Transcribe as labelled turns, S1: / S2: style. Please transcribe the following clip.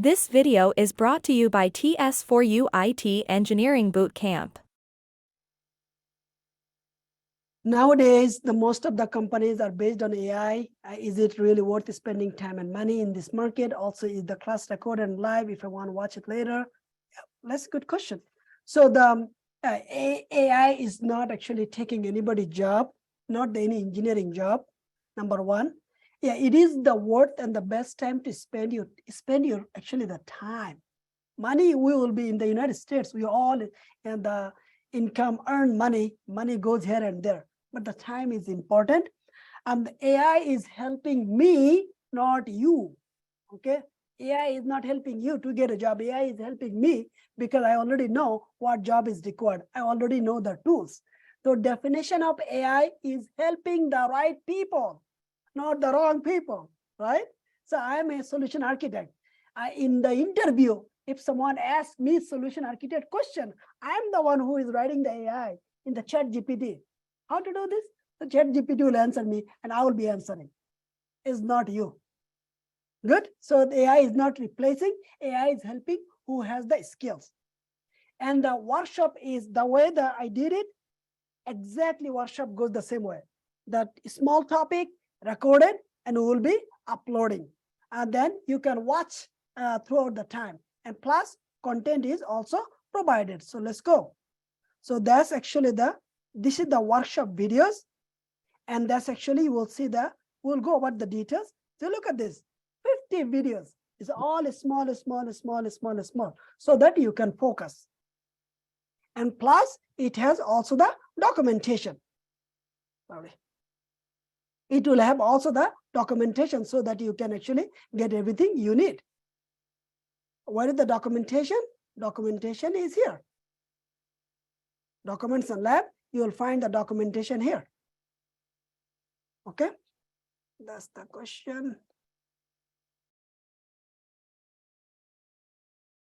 S1: This video is brought to you by TS4U IT Engineering Bootcamp.
S2: Nowadays, most of the companies are based on AI. Is it really worth spending time and money in this market? Also, is the class recorded and live if I want to watch it later? Yeah, that's a good question. So the AI is not actually taking anybody's job, not any engineering job, number one. Yeah, it is the worth and the best time to spend your actually the time. Money, we will be in the United States, we all, and the income, earn money goes here and there. But the time is important. And the AI is helping me, not you. Okay? AI is not helping you to get a job. AI is helping me because I already know what job is required. I already know the tools. So definition of AI is helping the right people, not the wrong people, right? So I'm a solution architect. In the interview, if someone asks me solution architect question, I'm the one who is writing the AI in the chat GPT. How to do this? The chat GPT will answer me and I will be answering. It's not you. Good. So the AI is not replacing, AI is helping who has the skills. And the workshop is the way that I did it, exactly workshop goes the same way. That small topic recorded and we will be uploading. And then you can watch throughout the time. And plus content is also provided. So let's go. So that's actually this is the workshop videos. And that's actually, you will see we'll go about the details. So look at this, 50 videos. It's all small, so that you can focus. And plus, it has also the documentation. Sorry. It will have also the documentation so that you can actually get everything you need. Where is the documentation? Documentation is here. Documents and lab, you will find the documentation here. Okay, that's the question.